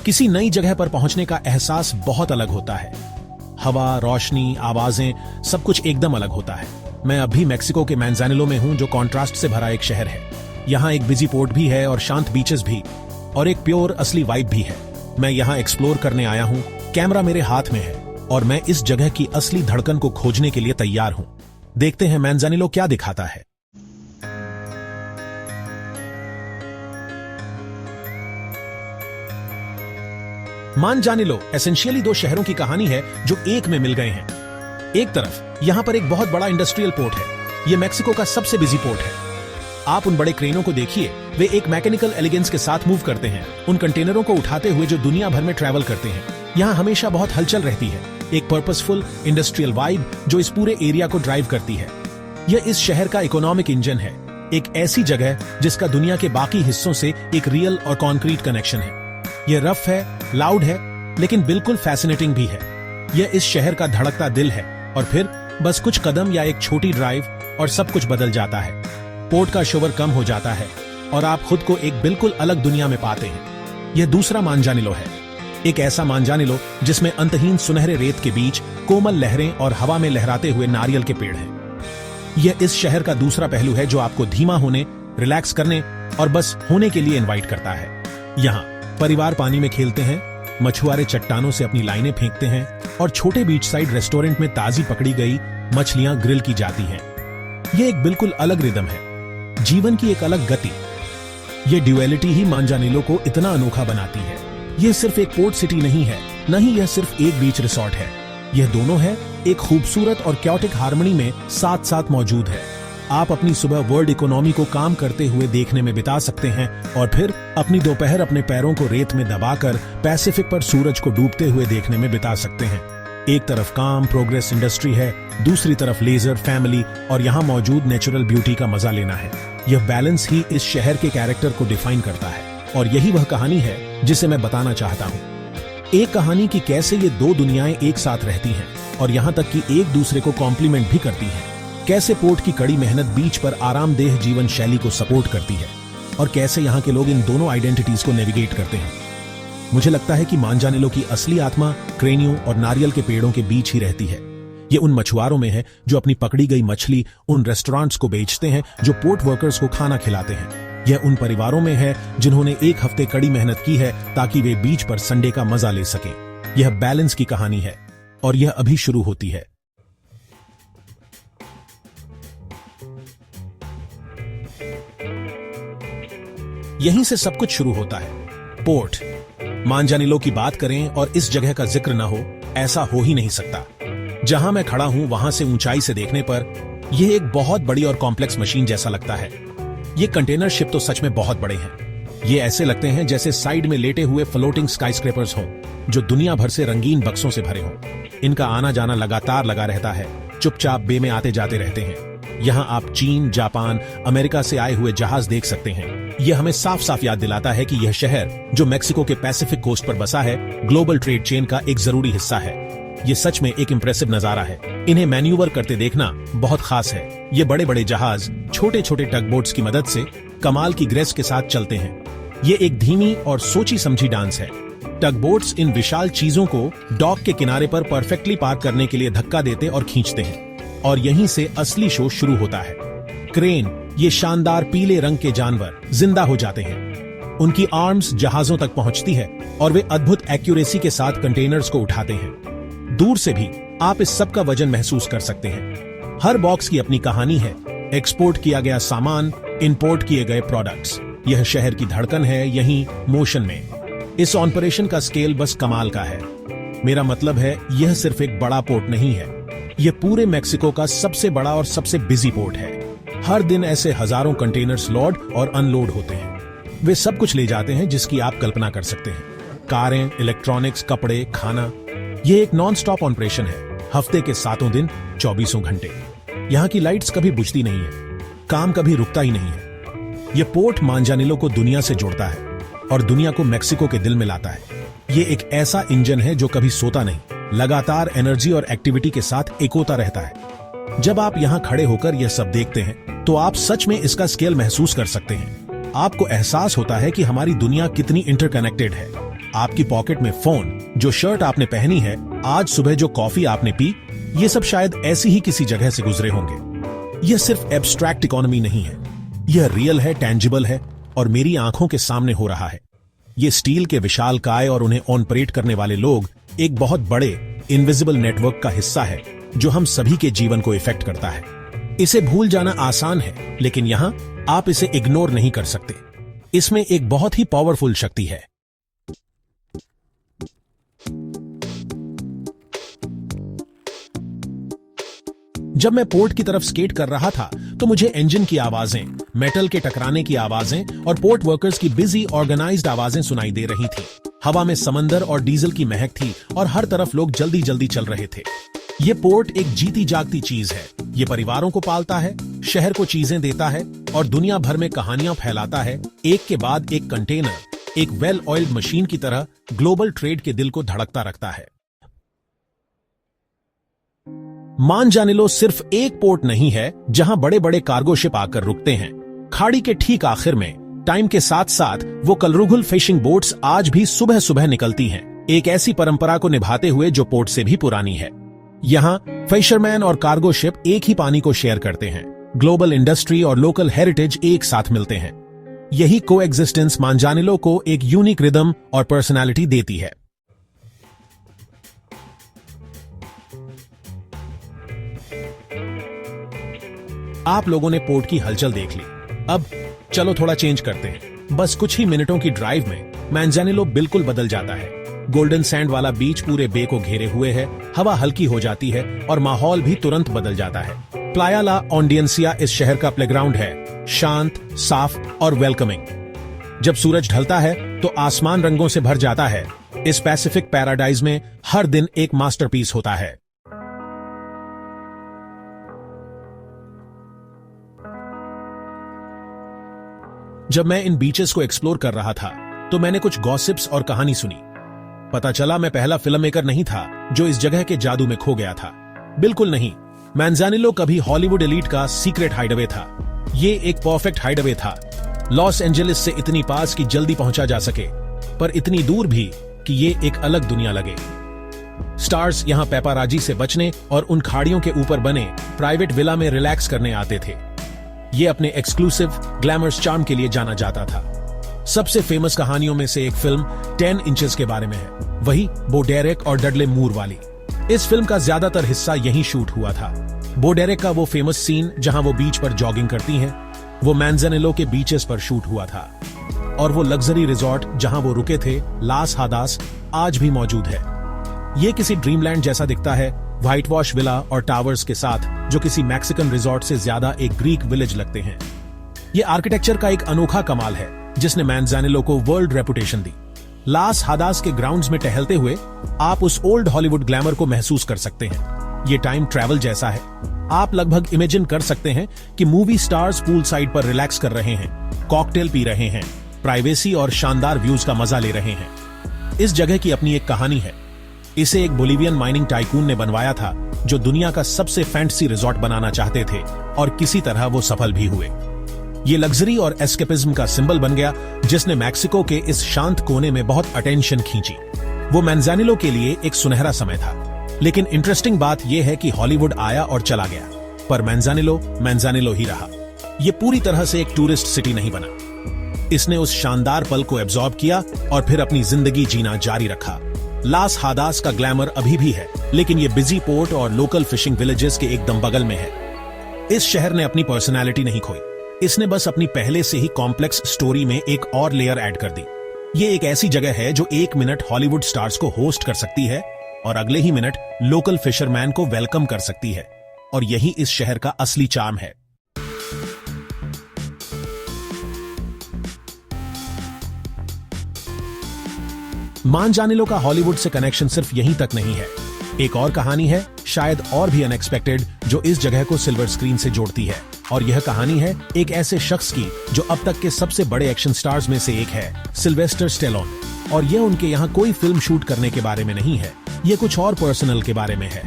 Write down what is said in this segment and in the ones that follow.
किसी नई जगह पर पहुंचने का एहसास बहुत अलग होता है। हवा, रोशनी, आवाजें, सब कुछ एकदम अलग होता है। मैं अभी मेक्सिको के मैनजानिलो में हूं, जो कॉन्ट्रास्ट से भरा एक शहर है। यहाँ एक बिजी पोर्ट भी है और शांत बीचेस भी, और एक प्योर असली वाइब भी है। मैं यहाँ एक्सप्लोर करने आया हूँ, कैमरा मेरे हाथ में है और मैं इस जगह की असली धड़कन को खोजने के लिए तैयार हूँ। देखते हैं मैनजानिलो क्या दिखाता है। मैनजानिलो एसेंशियली दो शहरों की कहानी है जो एक में मिल गए हैं। एक तरफ यहां पर एक बहुत बड़ा इंडस्ट्रियल पोर्ट है। यह मेक्सिको का सबसे बिजी पोर्ट है। आप उन बड़े क्रेनों को देखिए, वे एक मैकेनिकल एलिगेंस के साथ मूव करते हैं, उन कंटेनरों को उठाते हुए जो दुनिया भर में ट्रैवल करते हैं। यहाँ हमेशा बहुत हलचल रहती है, एक पर्पसफुल इंडस्ट्रियल वाइब जो इस पूरे एरिया को ड्राइव करती है। यह इस शहर का इकोनॉमिक इंजन है, एक ऐसी जगह जिसका दुनिया के बाकी हिस्सों से एक रियल और कॉन्क्रीट कनेक्शन है। यह रफ है, लाउड है, लेकिन बिल्कुल फैसिनेटिंग भी है। यह इस शहर का धड़कता दिल है, और फिर बस कुछ कदम या एक छोटी ड्राइव और सब कुछ बदल जाता है। पोर्ट का शोर कम हो जाता है और आप खुद को एक बिल्कुल अलग दुनिया में पाते हैं। यह दूसरा मैनजानिलो है, एक ऐसा मैनजानिलो जिसमें अंतहीन सुनहरे रेत के बीच कोमल लहरें और हवा में लहराते हुए नारियल के पेड़ हैं। यह इस शहर का दूसरा पहलू है जो आपको धीमा होने, रिलैक्स करने और बस होने के लिए इनवाइट करता है। यहाँ परिवार पानी में खेलते हैं, मछुआरे चट्टानों से अपनी लाइनें फेंकते हैं और छोटे बीच साइड रेस्टोरेंट में ताजी पकड़ी गई मछलियां ग्रिल की जाती हैं। यह एक बिल्कुल अलग रिदम है, जीवन की एक अलग गति। यह ड्यूअलिटी ही मैनजानिलो को इतना अनोखा बनाती है। यह सिर्फ एक पोर्ट सिटी नहीं है, न ही यह सिर्फ एक बीच रिसोर्ट है। यह दोनों है, एक खूबसूरत और क्योटिक हार्मनी में साथ साथ मौजूद है। आप अपनी सुबह वर्ल्ड इकोनॉमी को काम करते हुए देखने में बिता सकते हैं और फिर अपनी दोपहर अपने पैरों को रेत में दबाकर पैसिफिक पर सूरज को डूबते हुए देखने में बिता सकते हैं। एक तरफ काम, प्रोग्रेस इंडस्ट्री है, दूसरी तरफ लेजर, फैमिली और यहाँ मौजूद नेचुरल ब्यूटी का मजा लेना है। यह बैलेंस ही इस शहर के कैरेक्टर को डिफाइन करता है, और यही वह कहानी है जिसे मैं बताना चाहता हूँ। एक कहानी की कैसे ये दो दुनियाएं एक साथ रहती हैं और यहाँ तक कि एक दूसरे को कॉम्प्लीमेंट भी करती हैं। कैसे पोर्ट की कड़ी मेहनत बीच पर आरामदेह जीवन शैली को सपोर्ट करती है, और कैसे यहाँ के लोग इन दोनों आइडेंटिटीज को नेविगेट करते हैं। मुझे लगता है कि मैनजानिलो की असली आत्मा क्रेनियों और नारियल के पेड़ों के बीच ही रहती है। ये उन मछुआरों में है जो अपनी पकड़ी गई मछली उन रेस्टोरेंट्स को बेचते हैं जो पोर्ट वर्कर्स को खाना खिलाते हैं। यह उन परिवारों में है जिन्होंने एक हफ्ते कड़ी मेहनत की है ताकि वे बीच पर संडे का मजा ले सकें। यह बैलेंस की कहानी है, और यह अभी शुरू होती है। यहीं से सब कुछ शुरू होता है। पोर्ट मैनजानिलो की बात करें और इस जगह का जिक्र न हो, ऐसा हो ही नहीं सकता। जहां मैं खड़ा हूं वहां से ऊंचाई से देखने पर यह एक बहुत बड़ी और कॉम्प्लेक्स मशीन जैसा लगता है। ये कंटेनर शिप तो सच में बहुत बड़े हैं। ये ऐसे लगते हैं जैसे साइड में लेटे हुए फ्लोटिंग स्काईस्क्रेपर्स हों, जो दुनिया भर से रंगीन बक्सों से भरे हों। इनका आना जाना लगातार लगा रहता है, चुपचाप बे में आते जाते रहते हैं। यहाँ आप चीन, जापान, अमेरिका से आए हुए जहाज देख सकते हैं। यह हमें साफ साफ याद दिलाता है कि यह शहर, जो मेक्सिको के पैसिफिक कोस्ट पर बसा है, ग्लोबल ट्रेड चेन का एक जरूरी हिस्सा है। ये सच में एक इंप्रेसिव नजारा है। इन्हें मैन्यूवर करते देखना बहुत खास है। ये बड़े बड़े जहाज छोटे छोटे टगबोट्स की मदद से कमाल की ग्रेस के साथ चलते हैं। ये एक धीमी और सोची समझी डांस है। टगबोट्स इन विशाल चीजों को डॉक के किनारे पर परफेक्टली पार्क करने के लिए धक्का देते और खींचते हैं, और यहीं से असली शो शुरू होता है। क्रेन, ये शानदार पीले रंग के जानवर जिंदा हो जाते हैं। उनकी आर्म्स जहाजों तक पहुंचती है और वे अद्भुत एक्यूरेसी के साथ कंटेनर्स को उठाते हैं। दूर से भी आप इस सब का वजन महसूस कर सकते हैं। हर बॉक्स की अपनी कहानी है। एक्सपोर्ट किया गया सामान, इंपोर्ट किए गए प्रोडक्ट्स। यह शहर की धड़कन है, यहीं मोशन में। इस ऑपरेशन का स्केल बस कमाल का है। मेरा मतलब है, यह सिर्फ एक बड़ा पोर्ट नहीं है, यह पूरे मेक्सिको का सबसे बड़ा और सबसे बिजी पोर्ट है। हर दिन ऐसे हजारों कंटेनर्स लोड और अनलोड होते हैं। वे सब कुछ ले जाते हैं जिसकी आप कल्पना कर सकते हैं। कारें, इलेक्ट्रॉनिक्स, कपड़े, खाना। यह एक नॉन स्टॉप ऑपरेशन है, हफ्ते के 7 दिन 24 घंटे। यहाँ की लाइट्स कभी बुझती नहीं है, काम कभी रुकता ही नहीं है। यह पोर्ट मैनजानिलो को दुनिया से जोड़ता है और दुनिया को मेक्सिको के दिल में लाता है। ये एक ऐसा इंजन है जो कभी सोता नहीं, लगातार एनर्जी और एक्टिविटी के साथ एकोता रहता है। जब आप यहाँ खड़े होकर यह सब देखते हैं तो आप सच में इसका स्केल महसूस कर सकते हैं। आपको एहसास होता है कि हमारी दुनिया कितनी इंटरकनेक्टेड है। आपकी पॉकेट में फोन, जो शर्ट आपने पहनी है, आज सुबह जो कॉफी आपने पी, ये सब शायद ऐसी ही किसी जगह से गुजरे होंगे। यह सिर्फ एब्स्ट्रैक्ट इकोनॉमी नहीं है, यह रियल है, टेंजिबल है और मेरी आंखों के सामने हो रहा है। ये स्टील के विशाल काय और उन्हें ऑपरेट करने वाले लोग एक बहुत बड़े इनविजिबल नेटवर्क का हिस्सा है जो हम सभी के जीवन को इफेक्ट करता है। इसे भूल जाना आसान है, लेकिन यहां आप इसे इग्नोर नहीं कर सकते। इसमें एक बहुत ही पावरफुल शक्ति है। जब मैं पोर्ट की तरफ स्केट कर रहा था तो मुझे इंजन की आवाजें, मेटल के टकराने की आवाजें और पोर्ट वर्कर्स की बिजी ऑर्गेनाइज्ड आवाजें सुनाई दे रही थी। हवा में समंदर और डीजल की महक थी और हर तरफ लोग जल्दी जल्दी चल रहे थे। ये पोर्ट एक जीती जागती चीज है। ये परिवारों को पालता है, शहर को चीजें देता है और दुनिया भर में कहानियां फैलाता है। एक के बाद एक कंटेनर, एक वेल ऑयल्ड मशीन की तरह ग्लोबल ट्रेड के दिल को धड़कता रखता है। मानजानिलो सिर्फ एक पोर्ट नहीं है जहां बड़े बड़े कार्गो शिप आकर रुकते हैं। खाड़ी के ठीक आखिर में टाइम के साथ साथ वो कलरुगुल फिशिंग बोट्स आज भी सुबह सुबह निकलती हैं, एक ऐसी परंपरा को निभाते हुए जो पोर्ट से भी पुरानी है। यहां फिशरमैन और कार्गो शिप एक ही पानी को शेयर करते हैं। ग्लोबल इंडस्ट्री और लोकल हेरिटेज एक साथ मिलते हैं। यही कोएग्जिस्टेंस मानजानिलो को एक यूनिक रिदम और पर्सनालिटी देती है। आप लोगों ने पोर्ट की हलचल देख ली। अब चलो थोड़ा चेंज करते हैं। बस कुछ ही मिनटों की ड्राइव में मानजानिलो बिल्कुल बदल जाता है। गोल्डन सैंड वाला बीच पूरे बे को घेरे हुए है, हवा हल्की हो जाती है और माहौल भी तुरंत बदल जाता है। प्लाया ला ऑन्डियंसिया इस शहर का प्लेग्राउंड है, शांत, साफ और वेलकमिंग। जब सूरज ढलता है तो आसमान रंगों से भर जाता है। इस पैसिफिक पैराडाइज में हर दिन एक मास्टरपीस होता है। जब मैं इन बीचेस को एक्सप्लोर कर रहा था तो मैंने कुछ गॉसिप्स और कहानी सुनी। पता चला मैं पहला फिल्म मेकर नहीं था जो इस जगह के जादू में खो गया था। बिल्कुल नहीं, मानजानिलो कभी हॉलीवुड एलीट का सीक्रेट हाइडअवे था। ये एक परफेक्ट हाइडअवे था, लॉस एंजलिस से इतनी पास कि जल्दी पहुंचा जा सके, पर इतनी दूर भी कि ये एक अलग दुनिया लगे। स्टार्स यहां पेपाराजी से बचने और उन खाड़ियों के ऊपर बने प्राइवेट विला में रिलैक्स करने आते थे। ये अपने एक्सक्लूसिव ग्लैमरस चार्म के लिए जाना जाता था। सबसे फेमस कहानियों में से एक फिल्म 10 इंचेस के बारे में है, वही बो डेरेक और डडले मूर वाली। इस फिल्म का ज्यादातर हिस्सा यहीं शूट हुआ था। बो डेरेक का वो फेमस सीन जहां वो बीच पर जॉगिंग करती हैं, वो मानजानिलो के बीचेस पर शूट हुआ था। और वो लग्जरी रिजॉर्ट जहां वो रुके थे, लास हादास, आज भी मौजूद है। ये किसी ड्रीमलैंड जैसा दिखता है, व्हाइट वॉश विला और टावर्स के साथ, जो किसी मैक्सिकन रिजॉर्ट से ज्यादा एक ग्रीक विलेज लगते हैं। ये आर्किटेक्चर का एक अनोखा कमाल है जिसने मानजानिलो को वर्ल्ड रेपुटेशन दी। लास हादास के ग्राउंड्स में टहलते हुए आप उस ओल्ड हॉलीवुड ग्लैमर को महसूस कर सकते हैं। ये टाइम ट्रैवल जैसा है। आप लगभग इमेजिन कर सकते हैं कि मूवी स्टार्स पूल साइड पर रिलैक्स कर रहे हैं, कॉकटेल पी रहे हैं, प्राइवेसी और शानदार व्यूज का मजा ले रहे हैं। इस जगह की अपनी एक कहानी है। इसे एक बोलिवियन माइनिंग टाइकून ने बनवाया था जो दुनिया का सबसे फैंटेसी रिजॉर्ट बनाना चाहते थे और किसी तरह वो सफल भी हुए। ये लग्जरी और एस्केपिज्म का सिंबल बन गया जिसने मैक्सिको के इस शांत कोने में बहुत अटेंशन खींची। वो मानजानिलो के लिए एक सुनहरा समय था। लेकिन इंटरेस्टिंग बात यह है कि हॉलीवुड आया और चला गया, पर मानजानिलो ही रहा। ये पूरी तरह से एक टूरिस्ट सिटी नहीं बना। इसने उस शानदार पल को एब्जॉर्ब किया और फिर अपनी जिंदगी जीना जारी रखा। लास हादास का ग्लैमर अभी भी है, लेकिन ये बिजी पोर्ट और लोकल फिशिंग विलेजेस के एकदम बगल में है। इस शहर ने अपनी पर्सनैलिटी नहीं खोई, इसने बस अपनी पहले से ही कॉम्प्लेक्स स्टोरी में एक और लेयर ऐड कर दी। ये एक ऐसी जगह है जो एक मिनट हॉलीवुड स्टार्स को होस्ट कर सकती है और अगले ही मिनट लोकल फिशरमैन को वेलकम कर सकती है। और यही इस शहर का असली चार्म है। मानजानिलो का हॉलीवुड से कनेक्शन सिर्फ यहीं तक नहीं है। एक और कहानी है, शायद और भी अनएक्सपेक्टेड, जो इस जगह को सिल्वर स्क्रीन से जोड़ती है। और यह कहानी है एक ऐसे शख्स की जो अब तक के सबसे बड़े एक्शन स्टार्स में से एक है, सिल्वेस्टर स्टेलोन। और यह उनके यहाँ कोई फिल्म शूट करने के बारे में नहीं है, ये कुछ और पर्सनल के बारे में है।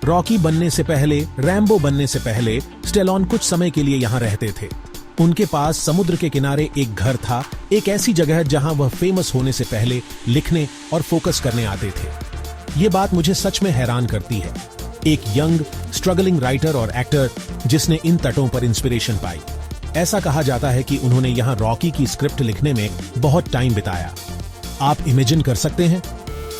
रॉकी बनने से पहले, रैम्बो बनने से पहले स्टेलोन कुछ समय के लिए यहाँ रहते थे। उनके पास समुद्र के किनारे एक घर था, एक ऐसी जगह जहां वह फेमस होने से पहले लिखने और फोकस करने आते थे। ये बात मुझे सच में हैरान करती है। एक यंग स्ट्रगलिंग राइटर और एक्टर जिसने इन तटों पर इंस्पिरेशन पाई। ऐसा कहा जाता है कि उन्होंने यहां रॉकी की स्क्रिप्ट लिखने में बहुत टाइम बिताया। आप इमेजिन कर सकते हैं,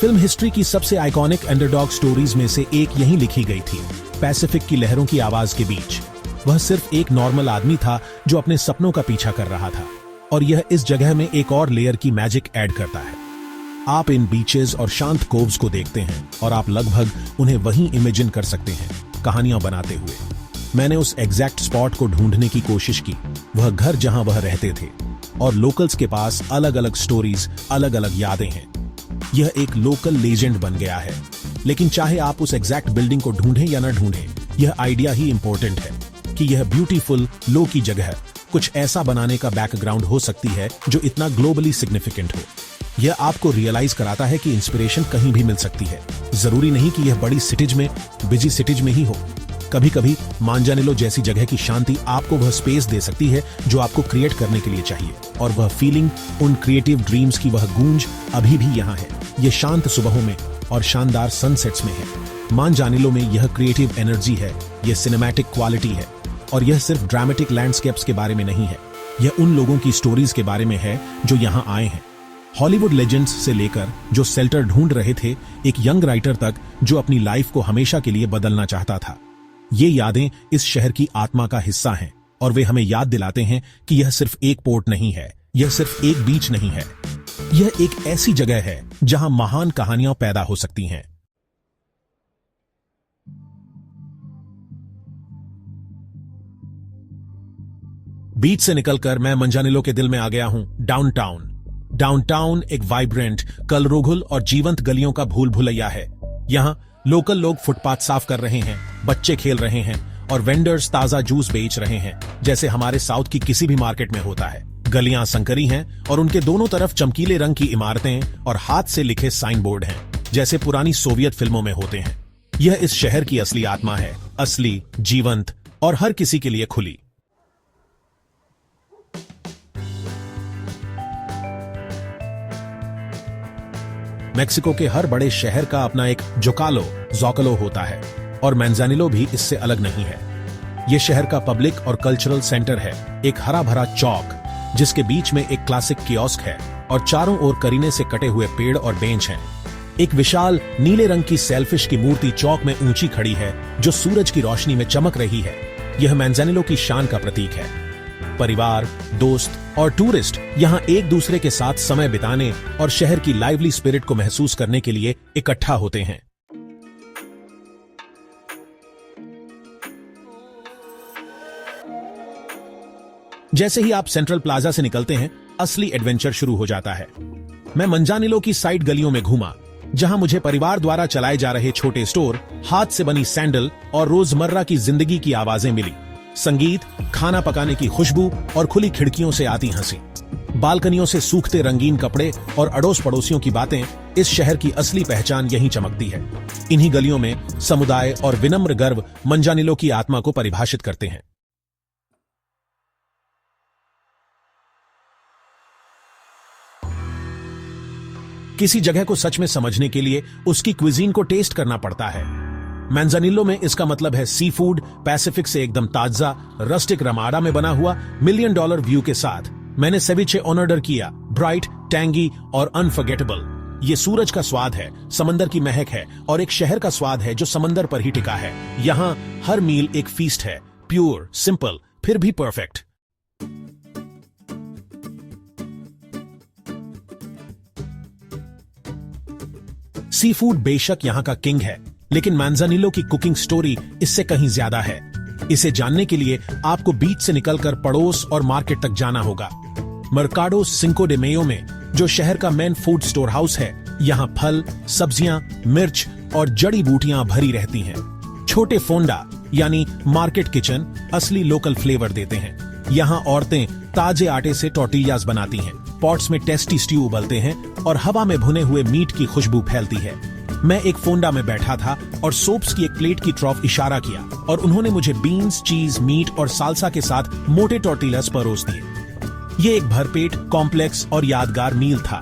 फिल्म हिस्ट्री की सबसे आइकॉनिक अंडरडॉग स्टोरीज में से एक यहीं लिखी गई थी, पैसिफिक की लहरों की आवाज के बीच। वह सिर्फ एक नॉर्मल आदमी था जो अपने सपनों का पीछा कर रहा था, और यह इस जगह में एक और लेयर की मैजिक ऐड करता है। आप इन बीचेस और शांत कोव्स को देखते हैं और आप लगभग उन्हें वहीं इमेजिन कर सकते हैं, कहानियां बनाते हुए। मैंने उस एग्जैक्ट स्पॉट को ढूंढने की कोशिश की, वह घर जहां वह रहते थे, और लोकल्स के पास अलग अलग स्टोरीज, अलग अलग यादें हैं। यह एक लोकल लेजेंड बन गया है। लेकिन चाहे आप उस एग्जैक्ट बिल्डिंग को ढूंढें या न ढूंढें, यह आइडिया ही इंपॉर्टेंट है कि यह ब्यूटीफुल लो की जगह कुछ ऐसा बनाने का बैकग्राउंड हो सकती है जो इतना ग्लोबली सिग्निफिकेंट हो। यह आपको रियलाइज कराता है कि इंस्पिरेशन कहीं भी मिल सकती है। जरूरी नहीं कि यह बड़ी सिटीज में, बिजी सिटीज में ही हो। कभी कभी मांजानिलो जैसी जगह की शांति आपको वह स्पेस दे सकती है जो आपको क्रिएट करने के लिए चाहिए, और वह फीलिंग, उन क्रिएटिव ड्रीम्स की वह गूंज अभी भी यहाँ है। यह शांत सुबहों में और शानदार सनसेट्स में है। मांजानिलो में यह क्रिएटिव एनर्जी है, यह सिनेमैटिक क्वालिटी है, और यह सिर्फ ड्रामेटिक लैंडस्केप्स के बारे में नहीं है। यह उन लोगों की स्टोरीज के बारे में है जो यहाँ आए हैं। हॉलीवुड लेजेंड्स से लेकर जो शेल्टर ढूंढ रहे थे, एक यंग राइटर तक जो अपनी लाइफ को हमेशा के लिए बदलना चाहता था। ये यादें इस शहर की आत्मा का हिस्सा हैं, और वे हमें याद दिलाते हैं कि यह सिर्फ एक पोर्ट नहीं है, यह सिर्फ एक बीच नहीं है। यह एक ऐसी जगह है जहां महान कहानियां पैदा हो सकती हैं। बीच से निकलकर मैं मंजानिलो के दिल में आ गया हूं, डाउनटाउन। डाउनटाउन एक वाइब्रेंट, कलरघुल और जीवंत गलियों का भूल भुलैया है। यहां लोकल लोग फुटपाथ साफ कर रहे हैं, बच्चे खेल रहे हैं, और वेंडर्स ताजा जूस बेच रहे हैं, जैसे हमारे साउथ की किसी भी मार्केट में होता है। गलियां संकरी हैं और उनके दोनों तरफ चमकीले रंग की इमारतें और हाथ से लिखे साइन बोर्ड हैं, जैसे पुरानी सोवियत फिल्मों में होते हैं। यह इस शहर की असली आत्मा है, असली, जीवंत और हर किसी के लिए खुली। मेक्सिको के हर बड़े शहर का अपना एक जोकालो होता है, और मैंजानिलो भी इससे अलग नहीं है। यह शहर का पब्लिक और कल्चरल सेंटर है, एक हरा भरा चौक जिसके बीच में एक क्लासिक कियोस्क है, और चारों ओर करीने से कटे हुए पेड़ और बेंच हैं। एक विशाल नीले रंग की सेलफिश की मूर्ति चौक में ऊंची खड़ी है, जो सूरज की रोशनी में चमक रही है। यह मैंजानिलो की शान का प्रतीक है। परिवार, दोस्त और टूरिस्ट यहां एक दूसरे के साथ समय बिताने और शहर की लाइवली स्पिरिट को महसूस करने के लिए इकट्ठा होते हैं। जैसे ही आप सेंट्रल प्लाजा से निकलते हैं, असली एडवेंचर शुरू हो जाता है। मैं मंजानिलो की साइड गलियों में घूमा, जहां मुझे परिवार द्वारा चलाए जा रहे छोटे स्टोर, हाथ से बनी सैंडल और रोजमर्रा की जिंदगी की आवाजें मिली। संगीत, खाना पकाने की खुशबू और खुली खिड़कियों से आती हंसी। बालकनियों से सूखते रंगीन कपड़े और अड़ोस पड़ोसियों की बातें, इस शहर की असली पहचान यहीं चमकती है। इन्हीं गलियों में समुदाय और विनम्र गर्व मंजानिलो की आत्मा को परिभाषित करते हैं। किसी जगह को सच में समझने के लिए उसकी क्विजीन को टेस्ट करना पड़ता है। मैंजानिलो में इसका मतलब है सी फूड, पैसिफिक से एकदम ताजा, रस्टिक रमाडा में बना हुआ, $1 मिलियन व्यू के साथ। मैंने सेविचे ऑर्डर किया, ब्राइट, टैंगी और अनफॉरगेटेबल। ये सूरज का स्वाद है, समंदर की महक है, और एक शहर का स्वाद है जो समंदर पर ही टिका है। यहां हर मील एक फीस्ट है, प्योर, सिंपल, फिर भी परफेक्ट। सी फूड बेशक यहां का किंग है, लेकिन मैंजानिलो की कुकिंग स्टोरी इससे कहीं ज्यादा है। इसे जानने के लिए आपको बीच से निकलकर पड़ोस और मार्केट तक जाना होगा। मर्काडो सिंको डे मेयो में, जो शहर का मेन फूड स्टोर हाउस है, यहाँ फल, सब्जियां, मिर्च और जड़ी बूटियां भरी रहती हैं। छोटे फोंडा यानी मार्केट किचन असली लोकल फ्लेवर देते हैं। यहाँ औरतें ताजे आटे से टॉर्टिलियाज बनाती हैं, पॉट्स में टेस्टी स्ट्यू उबलते हैं और हवा में भुने हुए मीट की खुशबू फैलती है। मैं एक फोंडा में बैठा था और सोप्स की एक प्लेट की तरफ इशारा किया और उन्होंने मुझे बीन्स, चीज, मीट और सालसा के साथ मोटे टॉर्टिलास परोस दिए। ये एक भरपेट, कॉम्प्लेक्स और यादगार मील था।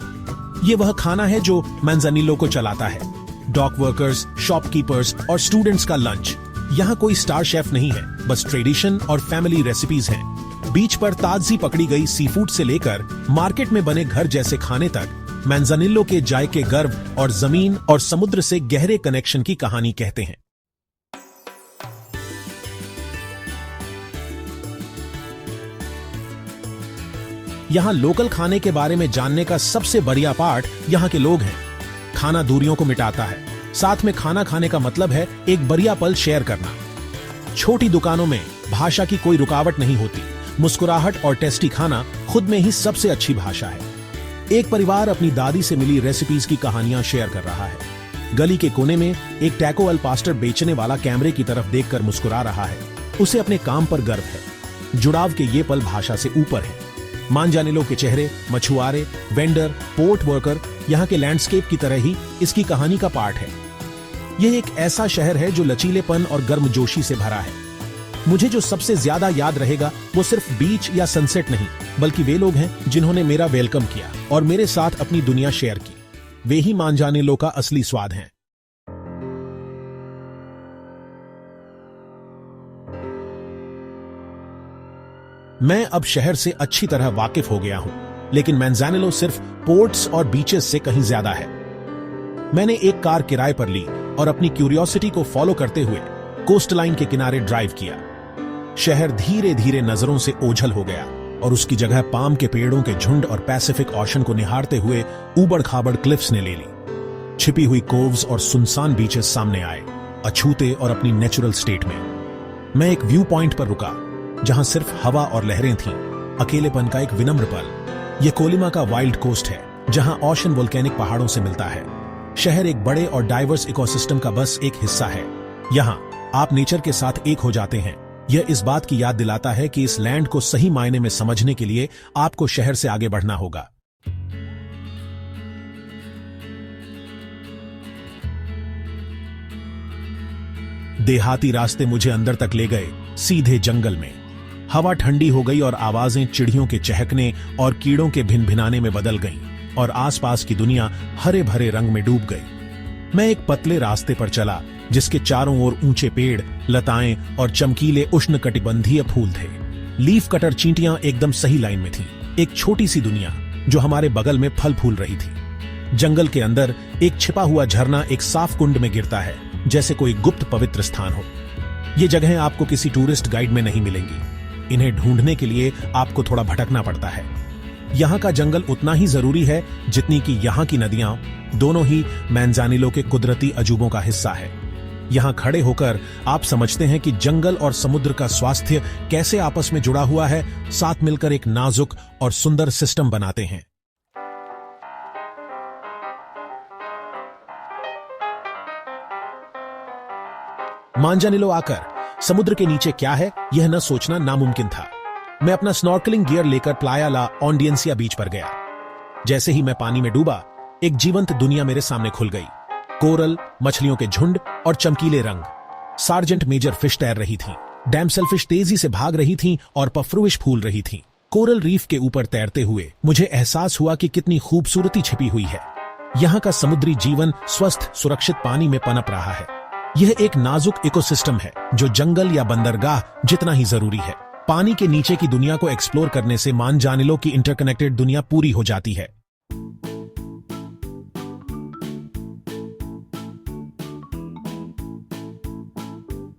ये वह खाना है जो मैंजानिलो को चलाता है। डॉक वर्कर्स, शॉपकीपर्स और स्टूडेंट्स का लंच। यहाँ कोई स्टार शेफ नहीं है, बस ट्रेडिशन और फैमिली रेसिपीज हैं। बीच पर ताजी पकड़ी गई सी फूड से लेकर मार्केट में बने घर जैसे खाने तक मैंजानिलो के जायके गर्व और जमीन और समुद्र से गहरे कनेक्शन की कहानी कहते हैं। यहां लोकल खाने के बारे में जानने का सबसे बढ़िया पार्ट यहां के लोग हैं। खाना दूरियों को मिटाता है। साथ में खाना खाने का मतलब है एक बढ़िया पल शेयर करना। छोटी दुकानों में भाषा की कोई रुकावट नहीं होती। मुस्कुराहट और टेस्टी खाना खुद में ही सबसे अच्छी भाषा है। एक परिवार अपनी दादी से मिली रेसिपीज की कहानियां शेयर कर रहा है। गली के कोने में एक टैको अल पास्टर बेचने वाला कैमरे की तरफ देखकर मुस्कुरा रहा है। उसे अपने काम पर गर्व है। जुड़ाव के ये पल भाषा से ऊपर है। मांजानिलो के चेहरे, मछुआरे, वेंडर, पोर्ट वर्कर यहाँ के लैंडस्केप की तरह ही इसकी कहानी का पार्ट है। यह एक ऐसा शहर है जो लचीलेपन और गर्मजोशी से भरा है। मुझे जो सबसे ज्यादा याद रहेगा वो सिर्फ बीच या सनसेट नहीं, बल्कि वे लोग हैं जिन्होंने मेरा वेलकम किया और मेरे साथ अपनी दुनिया शेयर की। वे ही मांजानिलो का असली स्वाद हैं। मैं अब शहर से अच्छी तरह वाकिफ हो गया हूं, लेकिन मैंजानिलो सिर्फ पोर्ट्स और बीचेस से कहीं ज्यादा है। मैंने एक कार किराए पर ली और अपनी क्यूरियोसिटी को फॉलो करते हुए कोस्टलाइन के किनारे ड्राइव किया। शहर धीरे धीरे नजरों से ओझल हो गया और उसकी जगह पाम के पेड़ों के झुंड और पैसिफिक ओशन को निहारते हुए ऊबड़ खाबड़ क्लिफ्स ने ले ली। छिपी हुई कोव्स और सुनसान बीचेस सामने आए, अछूते और अपनी नेचुरल स्टेट में। मैं एक व्यू पॉइंट पर रुका जहां सिर्फ हवा और लहरें थीं, अकेलेपन का एक विनम्र पल। यह कोलिमा का वाइल्ड कोस्ट है, जहां ओशन वोल्केनिक पहाड़ों से मिलता है। शहर एक बड़े और डाइवर्स इकोसिस्टम का बस एक हिस्सा है। यहां आप नेचर के साथ एक हो जाते हैं। यह इस बात की याद दिलाता है कि इस लैंड को सही मायने में समझने के लिए आपको शहर से आगे बढ़ना होगा। देहाती रास्ते मुझे अंदर तक ले गए, सीधे जंगल में। हवा ठंडी हो गई और आवाजें चिड़ियों के चहकने और कीड़ों के भिनभिनाने में बदल गईं और आसपास की दुनिया हरे भरे रंग में डूब गई। मैं एक पतले रास्ते पर चला जिसके चारों ओर ऊंचे पेड़, लताएं और चमकीले उष्णकटिबंधीय फूल थे। लीफ कटर चींटियां एकदम सही लाइन में थीं। एक छोटी सी दुनिया जो हमारे बगल में फल फूल रही थी। जंगल के अंदर एक छिपा हुआ झरना एक साफ कुंड में गिरता है, जैसे कोई गुप्त पवित्र स्थान हो। ये जगहें आपको किसी टूरिस्ट गाइड में नहीं मिलेंगी। इन्हें ढूंढने के लिए आपको थोड़ा भटकना पड़ता है। यहाँ का जंगल उतना ही जरूरी है जितनी कि यहाँ की नदियां, दोनों ही मैंजानिलो के कुदरती अजूबों का हिस्सा है। यहाँ खड़े होकर आप समझते हैं कि जंगल और समुद्र का स्वास्थ्य कैसे आपस में जुड़ा हुआ है, साथ मिलकर एक नाजुक और सुंदर सिस्टम बनाते हैं। मांजानिलो आकर समुद्र के नीचे क्या है यह न सोचना नामुमकिन था। मैं अपना स्नॉर्कलिंग गियर लेकर प्लाया ला ऑन्डियंसिया बीच पर गया। जैसे ही मैं पानी में डूबा, एक जीवंत दुनिया मेरे सामने खुल गई। कोरल, मछलियों के झुंड और चमकीले रंग। सार्जेंट मेजर फिश तैर रही थीं, डैमसेल फिश तेजी से भाग रही थीं और पफ्रुविश फूल रही थीं। कोरल रीफ के ऊपर तैरते हुए मुझे एहसास हुआ कि कितनी खूबसूरती छिपी हुई है। यहाँ का समुद्री जीवन स्वस्थ, सुरक्षित पानी में पनप रहा है। यह एक नाजुक इकोसिस्टम है जो जंगल या बंदरगाह जितना ही जरूरी है। पानी के नीचे की दुनिया को एक्सप्लोर करने से मांजानिलो की इंटरकनेक्टेड दुनिया पूरी हो जाती है।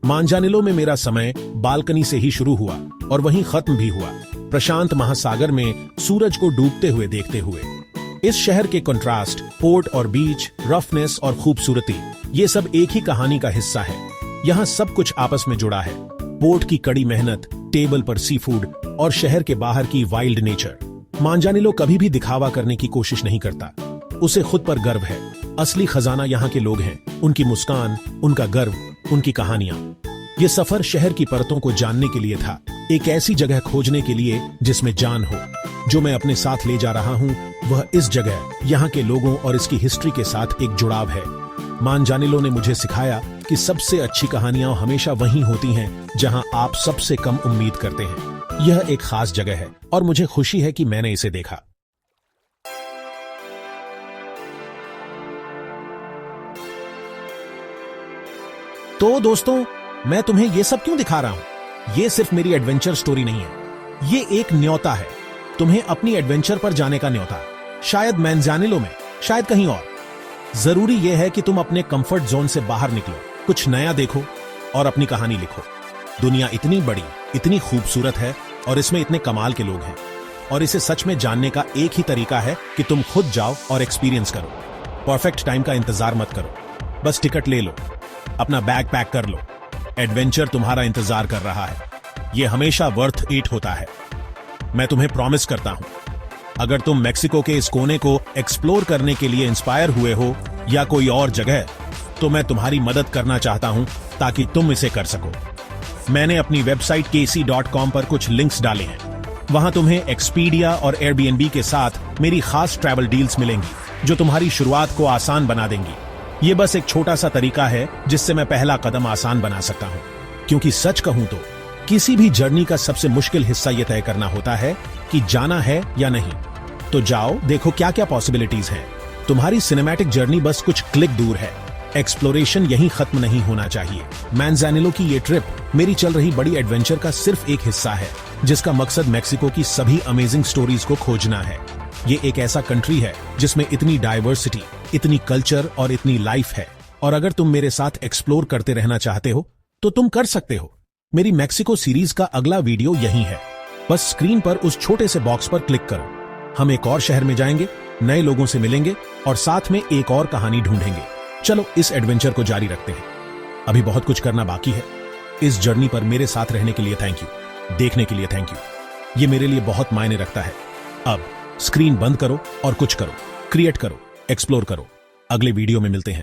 मांजानिलो में मेरा समय बालकनी से ही शुरू हुआ और वहीं खत्म भी हुआ, प्रशांत महासागर में सूरज को डूबते हुए देखते हुए। इस शहर के कंट्रास्ट, पोर्ट और बीच, रफनेस और खूबसूरती, ये सब एक ही कहानी का हिस्सा है। यहाँ सब कुछ आपस में जुड़ा है। पोर्ट की कड़ी मेहनत, टेबल पर सी फूड और शहर के बाहर की वाइल्ड नेचर। मांजानिलो कभी भी दिखावा करने की कोशिश नहीं करता। उसे खुद पर गर्व है। असली खजाना यहाँ के लोग हैं, उनकी मुस्कान, उनका गर्व, उनकी कहानियां। ये सफर शहर की परतों को जानने के लिए था, एक ऐसी जगह खोजने के लिए जिसमें जान हो। जो मैं अपने साथ ले जा रहा हूं वह इस जगह, यहाँ के लोगों और इसकी हिस्ट्री के साथ एक जुड़ाव है। मानजानिलो ने मुझे सिखाया कि सबसे अच्छी कहानियां हमेशा वहीं होती हैं जहां आप सबसे कम उम्मीद करते हैं। यह एक खास जगह है और मुझे खुशी है कि मैंने इसे देखा। तो दोस्तों, मैं तुम्हें यह सब क्यों दिखा रहा हूं? यह सिर्फ मेरी एडवेंचर स्टोरी नहीं है, ये एक न्योता है, तुम्हें अपनी एडवेंचर पर जाने का न्योता। शायद मानजानिलो में, शायद कहीं और। जरूरी यह है कि तुम अपने कंफर्ट जोन से बाहर निकलो, कुछ नया देखो और अपनी कहानी लिखो। दुनिया इतनी बड़ी, इतनी खूबसूरत है और इसमें इतने कमाल के लोग हैं, और इसे सच में जानने का एक ही तरीका है कि तुम खुद जाओ और एक्सपीरियंस करो। परफेक्ट टाइम का इंतजार मत करो, बस टिकट ले लो, अपना बैग पैक कर लो। एडवेंचर तुम्हारा इंतजार कर रहा है। यह हमेशा वर्थ इट होता है। मैं तुम्हें प्रॉमिस करता हूं, अगर तुम मेक्सिको के इस कोने को एक्सप्लोर करने के लिए इंस्पायर हुए हो या कोई और जगह, तो मैं तुम्हारी मदद करना चाहता हूं ताकि तुम इसे कर सको। मैंने अपनी वेबसाइट kc.com पर कुछ लिंक्स डाले हैं। वहां तुम्हें एक्सपीडिया और एयरबीएनबी के साथ मेरी खास ट्रैवल डील्स मिलेंगी जो तुम्हारी शुरुआत को आसान बना देंगी। ये बस एक छोटा सा तरीका है जिससे मैं पहला कदम आसान बना सकता हूं, क्योंकि सच कहूं तो किसी भी जर्नी का सबसे मुश्किल हिस्सा यह तय करना होता है कि जाना है या नहीं। तो जाओ, देखो क्या क्या पॉसिबिलिटीज हैं। तुम्हारी सिनेमैटिक जर्नी बस कुछ क्लिक दूर है। एक्सप्लोरेशन यहीं खत्म नहीं होना चाहिए। मानजानिलो की ये ट्रिप मेरी चल रही बड़ी एडवेंचर का सिर्फ एक हिस्सा है, जिसका मकसद मेक्सिको की सभी अमेजिंग स्टोरीज को खोजना है। ये एक ऐसा कंट्री है जिसमें इतनी डाइवर्सिटी, इतनी कल्चर और इतनी लाइफ है, और अगर तुम मेरे साथ एक्सप्लोर करते रहना चाहते हो तो तुम कर सकते हो। मेरी मेक्सिको सीरीज का अगला वीडियो यहीं है। बस स्क्रीन पर उस छोटे से बॉक्स पर क्लिक करो। हम एक और शहर में जाएंगे, नए लोगों से मिलेंगे और साथ में एक और कहानी ढूंढेंगे। चलो इस एडवेंचर को जारी रखते हैं। अभी बहुत कुछ करना बाकी है। इस जर्नी पर मेरे साथ रहने के लिए थैंक यू, देखने के लिए थैंक यू। ये मेरे लिए बहुत मायने रखता है। अब स्क्रीन बंद करो और कुछ करो, क्रिएट करो, एक्सप्लोर करो। अगले वीडियो में मिलते हैं।